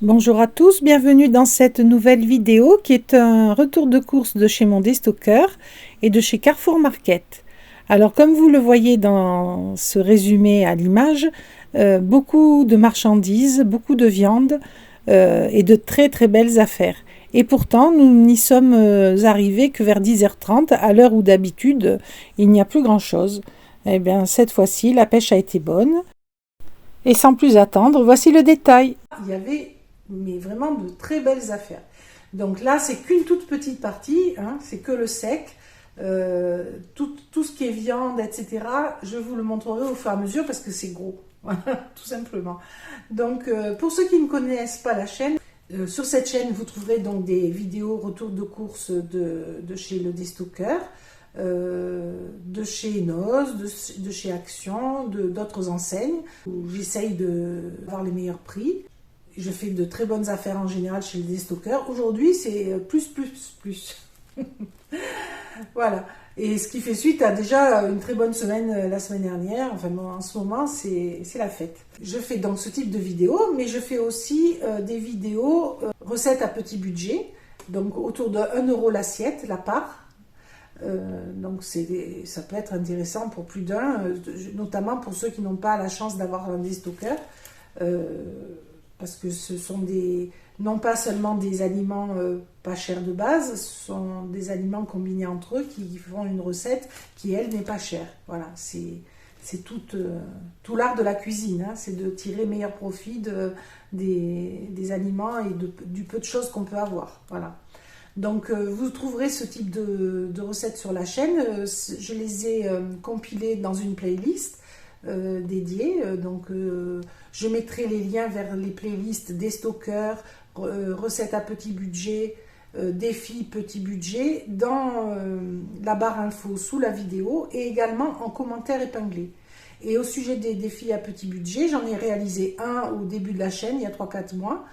Bonjour à tous, bienvenue dans cette nouvelle vidéo qui est un retour de course de chez mon déstockeur et de chez Carrefour Market. Alors comme vous le voyez dans ce résumé à l'image, beaucoup de marchandises, beaucoup de viande et de très très belles affaires. Et pourtant nous n'y sommes arrivés que vers 10h30 à l'heure où d'habitude il n'y a plus grand chose. Eh bien cette fois-ci la pêche a été bonne. Et sans plus attendre, voici le détail. Il y avait mais vraiment de très belles affaires. Donc là, c'est qu'une toute petite partie, hein, c'est que le sec. Tout ce qui est viande, etc., je vous le montrerai au fur et à mesure parce que c'est gros, tout simplement. Donc, pour ceux qui ne connaissent pas la chaîne, sur cette chaîne, vous trouverez donc des vidéos retour de course de chez le Déstockeur, de chez Enos, de chez Action, d'autres enseignes, où j'essaye d'avoir les meilleurs prix. Je fais de très bonnes affaires en général chez le Déstockeur. Aujourd'hui, c'est plus. Voilà. Et ce qui fait suite à déjà une très bonne semaine la semaine dernière. Enfin, en ce moment, c'est la fête. Je fais donc ce type de vidéos, mais je fais aussi des vidéos recettes à petit budget. Donc, autour de 1 € l'assiette, la part. Donc, ça peut être intéressant pour plus d'un, notamment pour ceux qui n'ont pas la chance d'avoir un Déstockeur. Parce que ce sont non pas seulement des aliments pas chers de base, ce sont des aliments combinés entre eux qui font une recette qui, elle, n'est pas chère. Voilà, c'est tout l'art de la cuisine, hein, c'est de tirer meilleur profit des aliments et du peu de choses qu'on peut avoir. Voilà. Donc, vous trouverez ce type de recettes sur la chaîne. Je les ai compilées dans une playlist dédiée. Donc, je mettrai les liens vers les playlists Déstockeur, recettes à petit budget, défis petit budget dans la barre info sous la vidéo et également en commentaire épinglé. Et au sujet des défis à petit budget, j'en ai réalisé un au début de la chaîne, il y a 3-4 mois,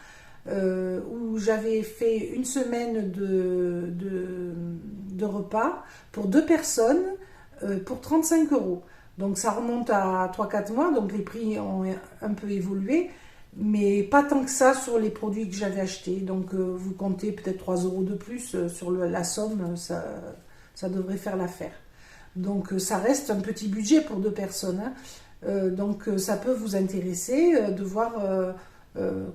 où j'avais fait une semaine de repas pour 2 personnes pour 35 €. Donc ça remonte à 3-4 mois, donc les prix ont un peu évolué, mais pas tant que ça sur les produits que j'avais achetés. Donc vous comptez peut-être 3 € de plus sur la somme, ça devrait faire l'affaire. Donc ça reste un petit budget pour 2 personnes. Hein. Donc ça peut vous intéresser de voir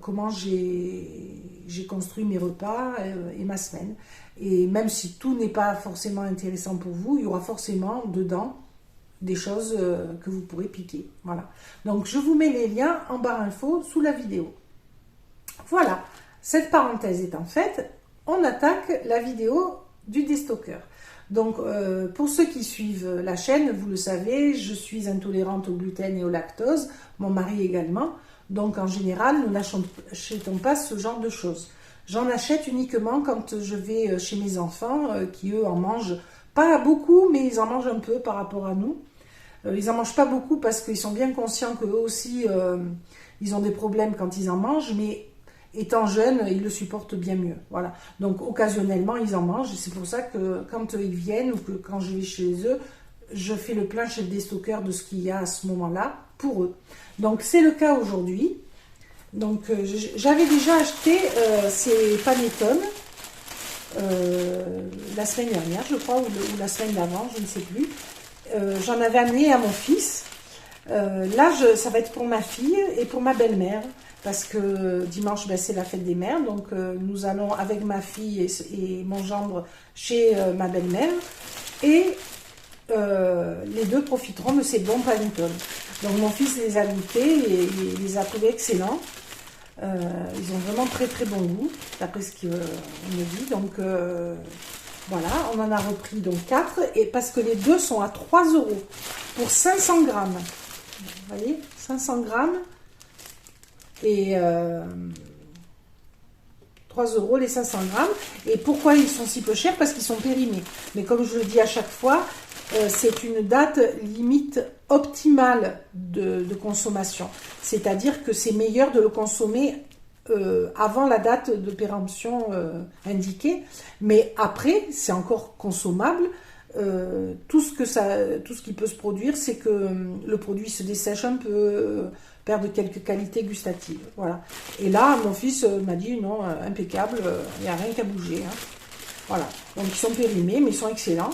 comment j'ai construit mes repas et ma semaine. Et même si tout n'est pas forcément intéressant pour vous, il y aura forcément dedans des choses que vous pourrez piquer. Voilà. Donc, je vous mets les liens en barre info sous la vidéo. Voilà. Cette parenthèse étant faite, on attaque la vidéo du Déstockeur. Donc, pour ceux qui suivent la chaîne, vous le savez, je suis intolérante au gluten et au lactose, mon mari également. Donc, en général, nous n'achetons pas ce genre de choses. J'en achète uniquement quand je vais chez mes enfants, qui eux en mangent pas beaucoup, mais ils en mangent un peu par rapport à nous. Ils en mangent pas beaucoup parce qu'ils sont bien conscients qu'eux aussi, ils ont des problèmes quand ils en mangent, mais étant jeunes, ils le supportent bien mieux. Voilà. Donc, occasionnellement, ils en mangent. C'est pour ça que quand ils viennent ou que quand je vais chez eux, je fais le plein chez le Déstockeur de ce qu'il y a à ce moment-là pour eux. Donc, c'est le cas aujourd'hui. Donc, j'avais déjà acheté ces panettone la semaine dernière, je crois, ou la semaine d'avant, je ne sais plus. J'en avais amené à mon fils. Là, ça va être pour ma fille et pour ma belle-mère, parce que dimanche, c'est la fête des mères. Donc, nous allons avec ma fille et mon gendre chez ma belle-mère. Et les deux profiteront de ces bons panettone. Donc, mon fils les a goûtés et il les a trouvés excellents. Ils ont vraiment très très bon goût, d'après ce qu'on me dit. Donc, voilà, on en a repris donc 4, et parce que les deux sont à 3 € pour 500 grammes. Vous voyez, 500 grammes et 3 € les 500 grammes. Et pourquoi ils sont si peu chers? Parce qu'ils sont périmés. Mais comme je le dis à chaque fois, c'est une date limite optimale de consommation. C'est-à-dire que c'est meilleur de le consommer avant la date de péremption indiquée, mais après, c'est encore consommable. Tout ce qui peut se produire, c'est que le produit se dessèche un peu, perd quelques qualités gustatives. Voilà. Et là, mon fils m'a dit non, impeccable, il n'y a rien qu'à bouger. Hein. Voilà. Donc ils sont périmés, mais ils sont excellents.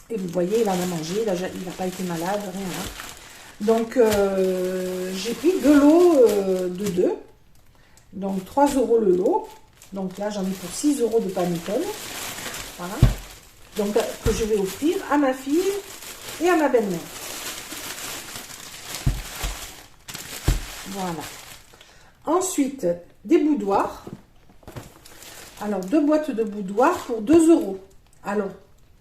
Et vous voyez, il en a mangé, il n'a pas été malade, rien. Hein. Donc j'ai pris 2 lots de 2. Donc 3 € le lot. Donc là, j'en ai pour 6 € de panettone. Voilà. Donc que je vais offrir à ma fille et à ma belle-mère. Voilà. Ensuite, des boudoirs. Alors, 2 boîtes de boudoirs pour 2 €. Alors,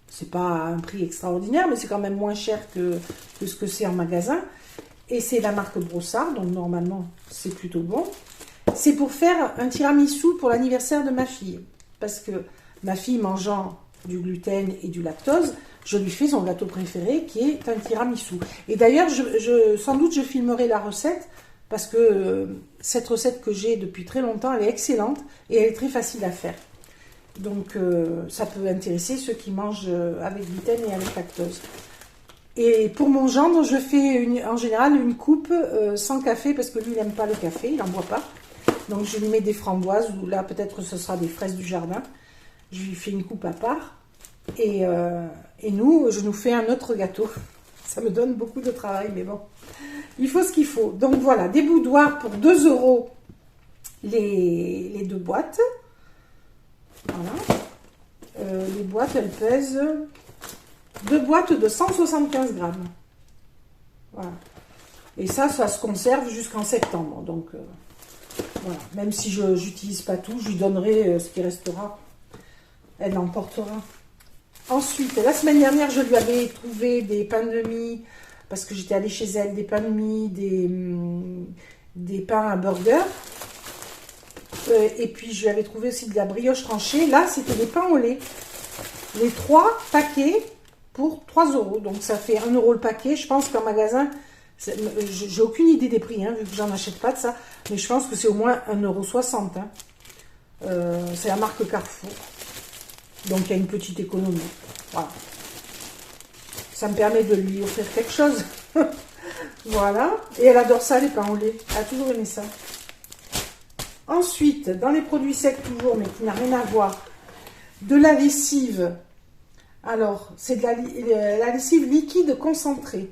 c'est pas un prix extraordinaire, mais c'est quand même moins cher que ce que c'est en magasin. Et c'est la marque Brossard, donc normalement, c'est plutôt bon. C'est pour faire un tiramisu pour l'anniversaire de ma fille. Parce que ma fille mangeant du gluten et du lactose, je lui fais son gâteau préféré qui est un tiramisu. Et d'ailleurs, sans doute, je filmerai la recette parce que cette recette que j'ai depuis très longtemps, elle est excellente et elle est très facile à faire. Donc, ça peut intéresser ceux qui mangent avec gluten et avec lactose. Et pour mon gendre, je fais en général une coupe sans café parce que lui, il n'aime pas le café, il n'en boit pas. Donc, je lui mets des framboises ou là, peut-être ce sera des fraises du jardin. Je lui fais une coupe à part. Et je nous fais un autre gâteau. Ça me donne beaucoup de travail, mais bon. Il faut ce qu'il faut. Donc voilà, des boudoirs pour 2 € les 2 boîtes. Voilà. Les boîtes, elles pèsent 2 boîtes de 175 grammes. Voilà. Et ça se conserve jusqu'en septembre. Donc voilà. Même si je n'utilise pas tout, je lui donnerai ce qui restera. Elle l'emportera. Ensuite, la semaine dernière, je lui avais trouvé des pains de mie, parce que j'étais allée chez elle, des pains de mie, des pains à burger. Et puis, je lui avais trouvé aussi de la brioche tranchée. Là, c'était des pains au lait. Les 3 paquets pour 3 €. Donc, ça fait 1 € le paquet. Je pense qu'en magasin, j'ai aucune idée des prix, hein, vu que j'en achète pas de ça. Mais je pense que c'est au moins 1,60 €. Hein. C'est la marque Carrefour. Donc, il y a une petite économie. Voilà. Ça me permet de lui offrir quelque chose. Voilà. Et elle adore ça, les pains au lait. Elle a toujours aimé ça. Ensuite, dans les produits secs toujours, mais qui n'a rien à voir, de la lessive. Alors, c'est de la lessive liquide concentrée.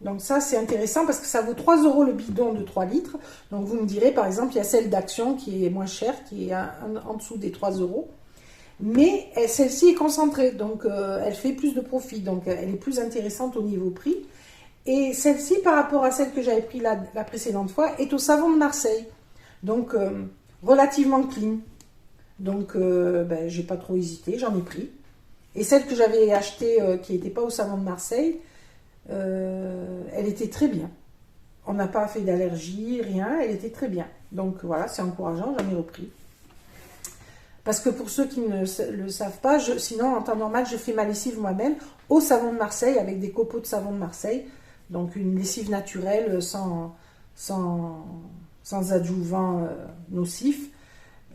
Donc ça, c'est intéressant parce que ça vaut 3 € le bidon de 3 litres. Donc, vous me direz, par exemple, il y a celle d'Action qui est moins chère, qui est en dessous des 3 €. Mais celle-ci est concentrée, donc elle fait plus de profit, donc elle est plus intéressante au niveau prix. Et celle-ci, par rapport à celle que j'avais pris la précédente fois, est au savon de Marseille, donc relativement clean. Donc j'ai pas trop hésité, j'en ai pris. Et celle que j'avais achetée, qui n'était pas au savon de Marseille, elle était très bien. On n'a pas fait d'allergie, rien, elle était très bien. Donc voilà, c'est encourageant, j'en ai repris. Parce que pour ceux qui ne le savent pas, sinon en temps normal, je fais ma lessive moi-même au savon de Marseille avec des copeaux de savon de Marseille. Donc une lessive naturelle sans adjuvants nocifs.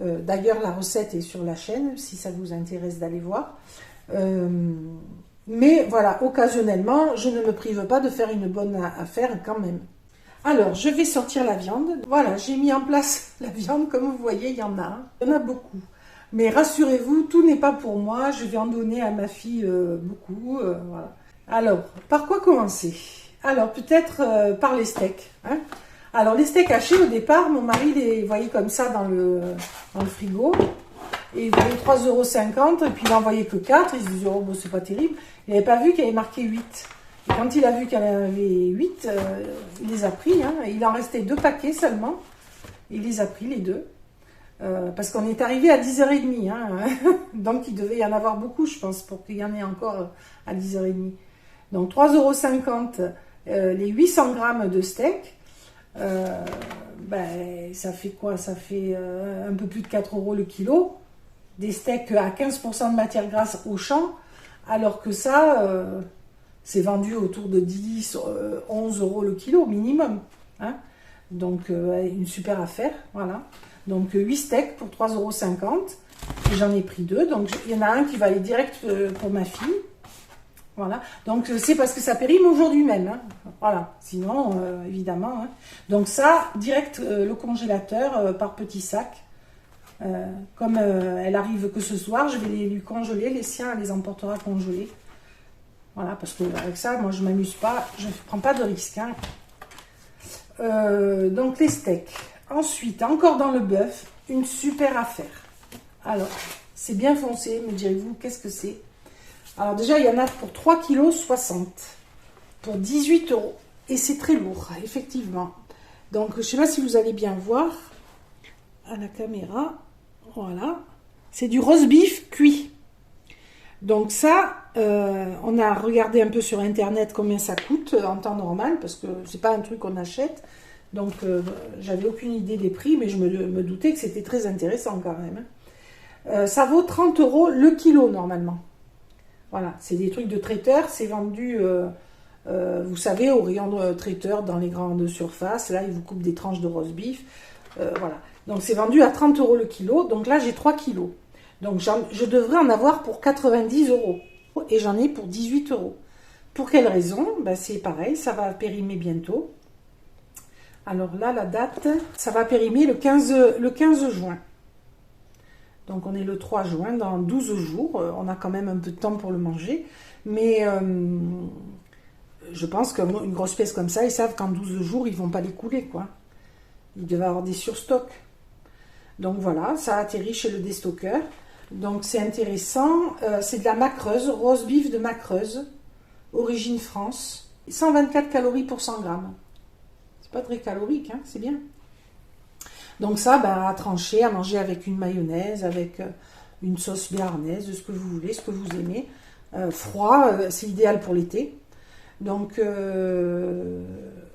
D'ailleurs, la recette est sur la chaîne si ça vous intéresse d'aller voir. Mais voilà, occasionnellement, je ne me prive pas de faire une bonne affaire quand même. Alors, je vais sortir la viande. Voilà, j'ai mis en place la viande. Comme vous voyez, il y en a. Il y en a beaucoup. Mais rassurez-vous, tout n'est pas pour moi. Je vais en donner à ma fille beaucoup. Voilà. Alors, par quoi commencer? Alors, peut-être par les steaks. Hein. Alors, les steaks hachés, au départ, mon mari les voyait comme ça dans le frigo. Et il voyait 3,50 €. Et puis, il n'en voyait que 4. Il se disait, oh, bon, c'est pas terrible. Il n'avait pas vu qu'il y avait marqué 8. Et quand il a vu qu'il y en avait 8, il les a pris. Hein. Il en restait 2 paquets seulement. Il les a pris, les 2. Parce qu'on est arrivé à 10h30, hein. Donc il devait y en avoir beaucoup, je pense, pour qu'il y en ait encore à 10h30. Donc 3,50 € les 800 grammes de steak, ça fait quoi? Ça fait un peu plus de 4 € le kilo. Des steaks à 15% de matière grasse au champ, alors que ça, c'est vendu autour de 10, 11 € le kilo minimum. Hein. Donc une super affaire, voilà. Donc 8 steaks pour 3,50 €. Et j'en ai pris 2. Donc il y en a un qui va aller direct pour ma fille. Voilà. Donc c'est parce que ça périme aujourd'hui même. Hein. Voilà. Sinon, évidemment. Hein. Donc ça, direct le congélateur par petits sacs. Comme elle arrive que ce soir, je vais lui congeler. Les siens, elle les emportera congelés. Voilà, parce que avec ça, moi, je ne m'amuse pas. Je ne prends pas de risque. Hein. Donc, les steaks. Ensuite, encore dans le bœuf, une super affaire. Alors, c'est bien foncé, me direz-vous, qu'est-ce que c'est? Alors, déjà, il y en a pour 3,60 kg, pour 18 €. Et c'est très lourd, effectivement. Donc, je ne sais pas si vous allez bien voir à la caméra. Voilà. C'est du roast beef cuit. Donc ça, on a regardé un peu sur internet combien ça coûte en temps normal, parce que c'est pas un truc qu'on achète. Donc j'avais aucune idée des prix, mais je me doutais que c'était très intéressant quand même. Ça vaut 30 € le kilo normalement. Voilà, c'est des trucs de traiteur, c'est vendu, vous savez, au rayon de traiteur dans les grandes surfaces. Là, ils vous coupent des tranches de roast beef. Voilà. Donc c'est vendu à 30 € le kilo. Donc là, j'ai 3 kilos. Donc je devrais en avoir pour 90 € et j'en ai pour 18 €. Pour quelle raison? Ben, c'est pareil, ça va périmer bientôt. Alors là, la date, ça va périmer le 15 juin. Donc on est le 3 juin, dans 12 jours. On a quand même un peu de temps pour le manger. Mais je pense qu'une grosse pièce comme ça, ils savent qu'en 12 jours, ils ne vont pas les couler, quoi. Ils doivent avoir des surstocks. Donc voilà, ça atterrit chez le déstockeur. Donc c'est intéressant, c'est de la macreuse, roast beef de macreuse, origine France, 124 calories pour 100 grammes. C'est pas très calorique, hein, c'est bien. Donc ça, à trancher, à manger avec une mayonnaise, avec une sauce béarnaise, ce que vous voulez, ce que vous aimez. Froid, c'est idéal pour l'été. Donc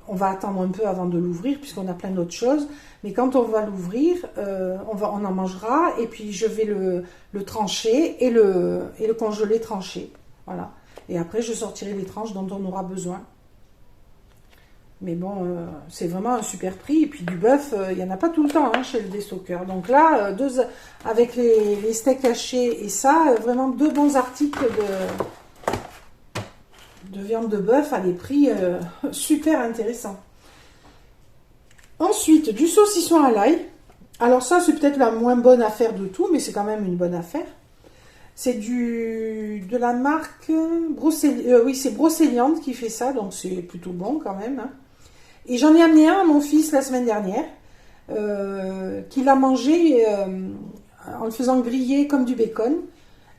on va attendre un peu avant de l'ouvrir puisqu'on a plein d'autres choses. Mais quand on va l'ouvrir, on en mangera et puis je vais le trancher et le congeler tranché. Voilà. Et après, je sortirai les tranches dont on aura besoin. Mais bon, c'est vraiment un super prix. Et puis du bœuf, il n'y en a pas tout le temps hein, chez le déstockeur. Donc là, avec les steaks hachés et ça, vraiment deux bons articles de viande de bœuf à des prix super intéressants. Ensuite, du saucisson à l'ail. Alors ça, c'est peut-être la moins bonne affaire de tout, mais c'est quand même une bonne affaire. C'est de la marque oui, c'est Brocéliande qui fait ça, donc c'est plutôt bon quand même. Hein. Et j'en ai amené un à mon fils la semaine dernière, qu'il a mangé en le faisant griller comme du bacon,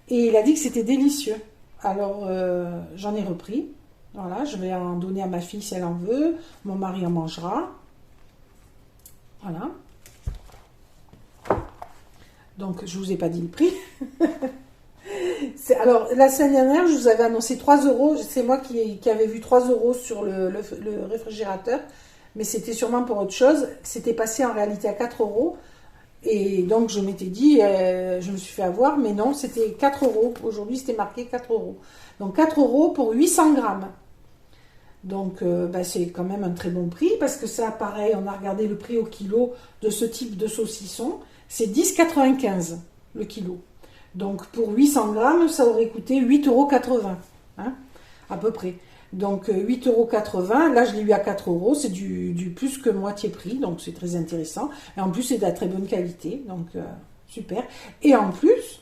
et il a dit que c'était délicieux. Alors j'en ai repris. Voilà, je vais en donner à ma fille si elle en veut. Mon mari en mangera. Voilà. Donc, je ne vous ai pas dit le prix. Alors, la semaine dernière, je vous avais annoncé 3 €. C'est moi qui avais vu 3 € sur le réfrigérateur. Mais c'était sûrement pour autre chose. C'était passé en réalité à 4 €. Et donc, je m'étais dit, je me suis fait avoir. Mais non, c'était 4 €. Aujourd'hui, c'était marqué 4 €. Donc, 4 € pour 800 grammes. Donc, c'est quand même un très bon prix parce que ça, pareil, on a regardé le prix au kilo de ce type de saucisson. C'est 10,95 € le kilo. Donc, pour 800 grammes, ça aurait coûté 8,80 €, hein, à peu près. Donc, 8,80 €. Là, je l'ai eu à 4 €. C'est du plus que moitié prix. Donc, c'est très intéressant. Et en plus, c'est de la très bonne qualité. Donc, super. Et en plus,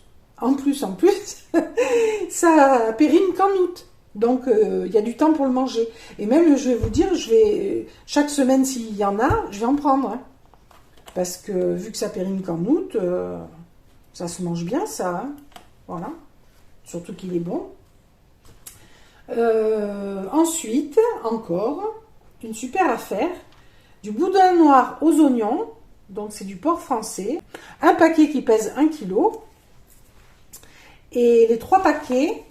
ça périme qu'en août. Donc, il y a du temps pour le manger. Et même, je vais vous dire, chaque semaine, s'il y en a, je vais en prendre. Hein. Parce que, vu que ça périme qu'en août, ça se mange bien, ça. Hein. Voilà. Surtout qu'il est bon. Ensuite, encore, une super affaire. Du boudin noir aux oignons. Donc, c'est du porc français. Un paquet qui pèse 1 kg. Et les 3 paquets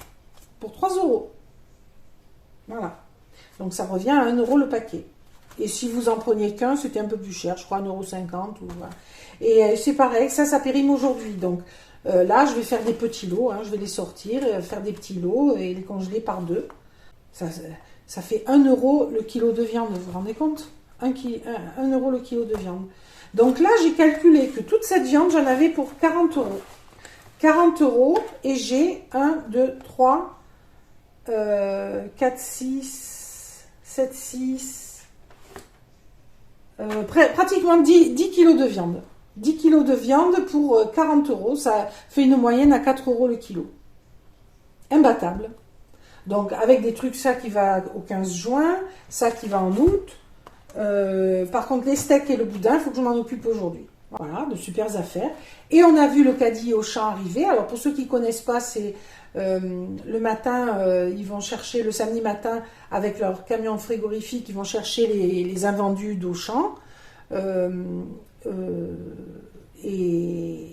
pour 3 €. Voilà. Donc, ça revient à 1 € le paquet. Et si vous en preniez qu'un, c'était un peu plus cher. Je crois 1,50 €. Voilà. Et c'est pareil, ça périme aujourd'hui. Donc, là, je vais faire des petits lots. Hein, je vais les sortir, faire des petits lots et les congeler par 2. Ça fait 1 € le kilo de viande. Vous vous rendez compte 1 € le kilo de viande. Donc là, j'ai calculé que toute cette viande, j'en avais pour 40 euros. 40 euros et j'ai 1, 2, 3, 4, 6, 7, 6, pratiquement 10 kilos de viande. 10 kilos de viande pour 40 euros, ça fait une moyenne à 4 euros le kilo. Imbattable. Donc avec des trucs, ça qui va au 15 juin, ça qui va en août. Par contre, les steaks et le boudin, il faut que je m'en occupe aujourd'hui. Voilà, de super affaires. Et on a vu le caddie Auchan arriver. Alors pour ceux qui ne connaissent pas, c'est le matin, ils vont chercher, le samedi matin, avec leur camion frigorifique, ils vont chercher les invendus d'Auchan. Et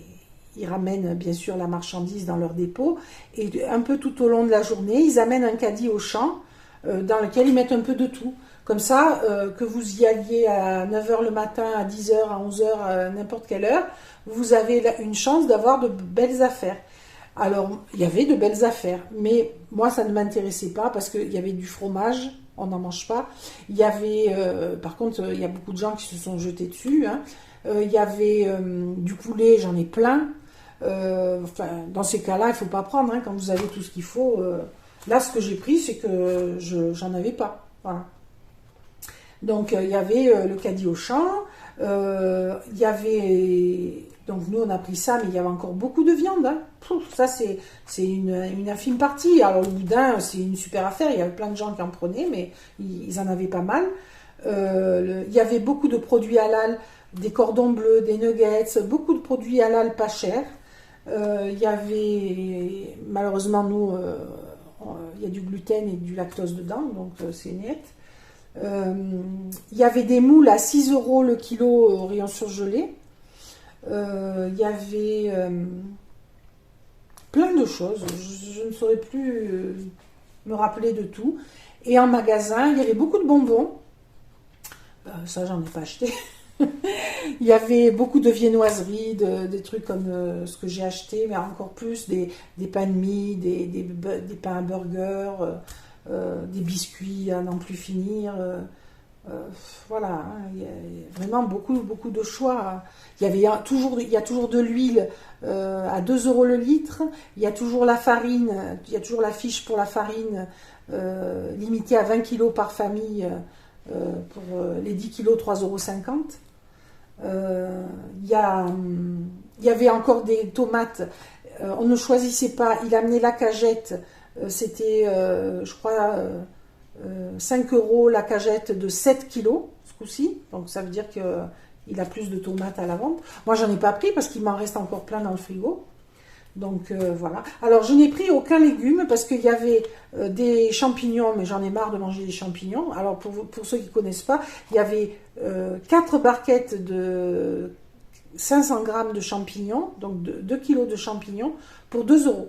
ils ramènent bien sûr la marchandise dans leur dépôt. Et un peu tout au long de la journée, ils amènent un caddie Auchan dans lequel ils mettent un peu de tout. Comme ça, que vous y alliez à 9 h le matin, à 10 h, à 11 h, à n'importe quelle heure, vous avez une chance d'avoir de belles affaires. Alors, il y avait de belles affaires, mais moi, ça ne m'intéressait pas parce qu'il y avait du fromage, on n'en mange pas. Il y avait, par contre, il y a beaucoup de gens qui se sont jetés dessus. Hein. Il y avait du poulet, j'en ai plein. Enfin, dans ces cas-là, il ne faut pas prendre, hein, quand vous avez tout ce qu'il faut. Là, ce que j'ai pris, c'est que j'en avais pas. Voilà. Donc, il y avait le caddie Auchan, il y avait... Donc, nous, on a pris ça, mais il y avait encore beaucoup de viande. Hein. Ça, c'est une infime partie. Alors, le boudin, c'est une super affaire. Il y avait plein de gens qui en prenaient, mais ils en avaient pas mal. Il y avait beaucoup de produits halal, des cordons bleus, des nuggets, beaucoup de produits halal pas chers. Il y avait... Malheureusement, nous, il y a du gluten et du lactose dedans, donc c'est net. Il y avait des moules à 6 euros le kilo au rayon surgelé. Il y avait plein de choses. Je ne saurais plus me rappeler de tout. Et en magasin, il y avait beaucoup de bonbons. Ça, j'en ai pas acheté. Il y avait beaucoup de viennoiseries, des trucs comme ce que j'ai acheté, mais encore plus des pains de mie, des pains à burger, des biscuits à n'en plus finir. Voilà, hein, il y a vraiment beaucoup de choix. Il y a toujours de l'huile à 2 euros le litre. Il y a toujours la farine, il y a toujours la fiche pour la farine limitée à 20 kilos par famille. Pour les 10 kilos, 3,50 euros. Il y avait encore des tomates. On ne choisissait pas. Il amenait la cagette. C'était, je crois, 5 euros la cagette de 7 kilos, ce coup-ci. Donc ça veut dire qu'il a plus de tomates à la vente. Moi, j'en ai pas pris parce qu'il m'en reste encore plein dans le frigo. Donc voilà. Alors je n'ai pris aucun légume parce qu'il y avait des champignons, mais j'en ai marre de manger des champignons. Alors pour ceux qui ne connaissent pas, il y avait 4 barquettes de 500 grammes de champignons, donc 2 kilos de champignons pour 2 euros.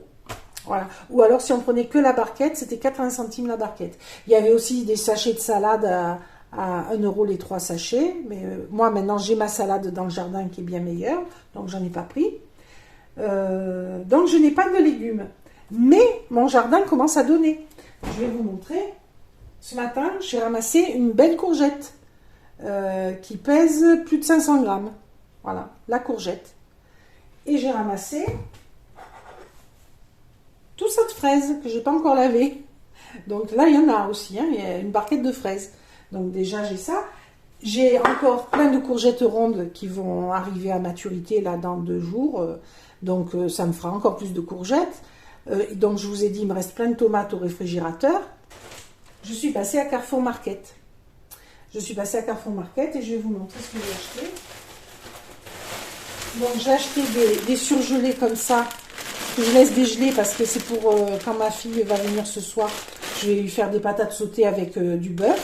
Voilà. Ou alors si on prenait que la barquette, c'était 80 centimes la barquette. Il y avait aussi des sachets de salade à 1 euro les 3 sachets. Mais moi maintenant j'ai ma salade dans le jardin qui est bien meilleure, donc j'en ai pas pris. Donc je n'ai pas de légumes, mais mon jardin commence à donner. Je vais vous montrer. Ce matin, j'ai ramassé une belle courgette qui pèse plus de 500 grammes. Voilà, la courgette. Et j'ai ramassé tout ça de fraises que j'ai pas encore lavé. Donc là, il y en a aussi, hein, il y a une barquette de fraises. Donc déjà, j'ai ça. J'ai encore plein de courgettes rondes qui vont arriver à maturité là dans 2 jours. Donc ça me fera encore plus de courgettes. Donc je vous ai dit, il me reste plein de tomates au réfrigérateur. Je suis passée à Carrefour Market. Et je vais vous montrer ce que j'ai acheté. Donc j'ai acheté des surgelés comme ça, que je laisse dégeler parce que c'est pour quand ma fille va venir ce soir, je vais lui faire des patates sautées avec du beurre.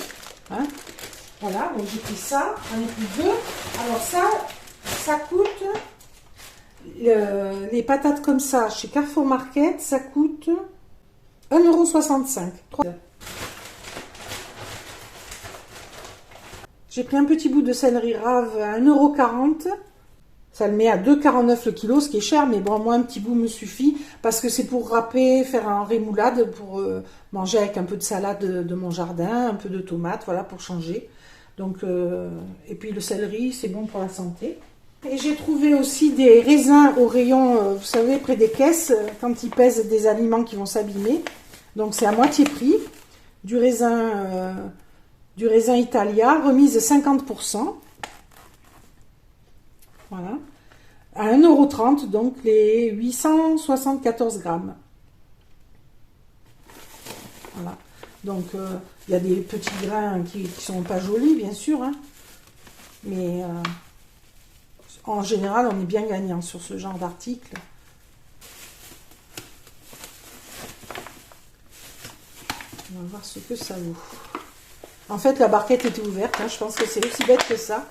Hein. Voilà, donc j'ai pris ça, j'en ai pris 2. Alors ça coûte... les patates comme ça chez Carrefour Market, ça coûte 1,65 €. J'ai pris un petit bout de céleri rave à 1,40 €. Ça le met à 2,49 € le kilo, ce qui est cher, mais bon, moi un petit bout me suffit parce que c'est pour râper, faire un rémoulade, pour manger avec un peu de salade de mon jardin, un peu de tomates, voilà, pour changer. Donc, et puis le céleri, c'est bon pour la santé. Et j'ai trouvé aussi des raisins au rayon, vous savez, près des caisses, quand ils pèsent des aliments qui vont s'abîmer. Donc c'est à moitié prix. Du raisin Italia, remise 50%. Voilà. À 1,30 €, donc les 874 grammes. Voilà. Donc, il y a des petits grains qui sont pas jolis, bien sûr. Hein. Mais en général, on est bien gagnant sur ce genre d'article. On va voir ce que ça vaut. En fait, la barquette était ouverte. Hein. Je pense que c'est aussi bête que ça.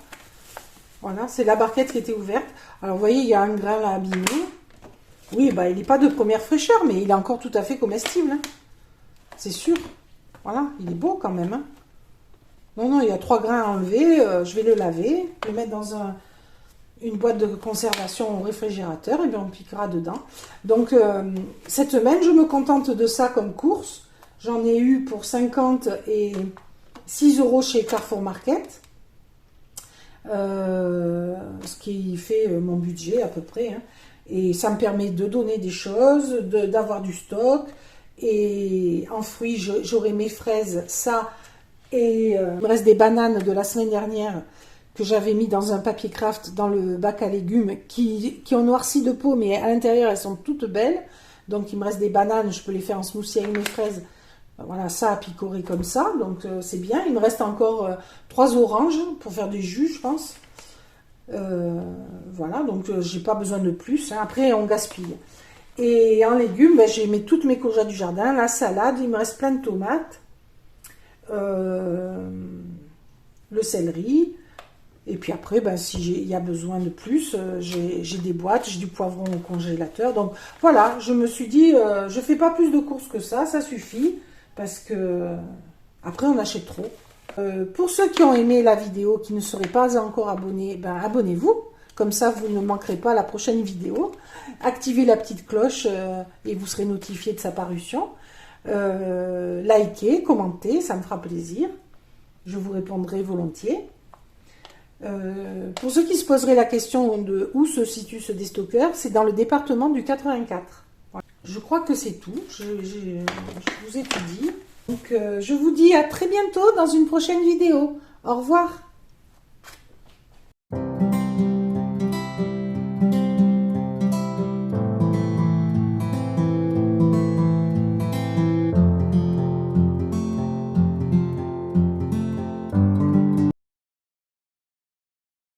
Voilà, c'est la barquette qui était ouverte. Alors, vous voyez, il y a un grain là abîmé. Oui, bah, il n'est pas de première fraîcheur, mais il est encore tout à fait comestible. Hein. C'est sûr. Voilà, il est beau quand même. Hein. Non, il y a 3 grains à enlever. Je vais le laver, le mettre dans une boîte de conservation au réfrigérateur et bien on piquera dedans. Donc, cette semaine, je me contente de ça comme course. J'en ai eu pour 50 et 6 € chez Carrefour Market. Ce qui fait mon budget à peu près. Hein. Et ça me permet de donner des choses, d'avoir du stock. Et en fruits, j'aurai mes fraises, ça. Et il me reste des bananes de la semaine dernière que j'avais mis dans un papier craft dans le bac à légumes qui ont noirci de peau, mais à l'intérieur, elles sont toutes belles. Donc, il me reste des bananes, je peux les faire en smoothie avec mes fraises. Voilà, ça à picorer comme ça, donc c'est bien. Il me reste encore 3 oranges pour faire du jus, je pense. Voilà, donc j'ai pas besoin de plus. Hein. Après, on gaspille. Et en légumes, ben, j'ai mis toutes mes courgettes du jardin, la salade, il me reste plein de tomates, le céleri. Et puis après, ben, il y a besoin de plus, j'ai des boîtes, j'ai du poivron au congélateur. Donc voilà, je me suis dit, je fais pas plus de courses que ça suffit. Parce que après on achète trop. Pour ceux qui ont aimé la vidéo, qui ne seraient pas encore abonnés, ben abonnez-vous. Comme ça, vous ne manquerez pas la prochaine vidéo. Activez la petite cloche et vous serez notifié de sa parution. Likez, commentez, ça me fera plaisir. Je vous répondrai volontiers. Pour ceux qui se poseraient la question de où se situe ce déstockeur, c'est dans le département du 84. Je crois que c'est tout. Je vous ai tout dit. Donc, je vous dis à très bientôt dans une prochaine vidéo. Au revoir.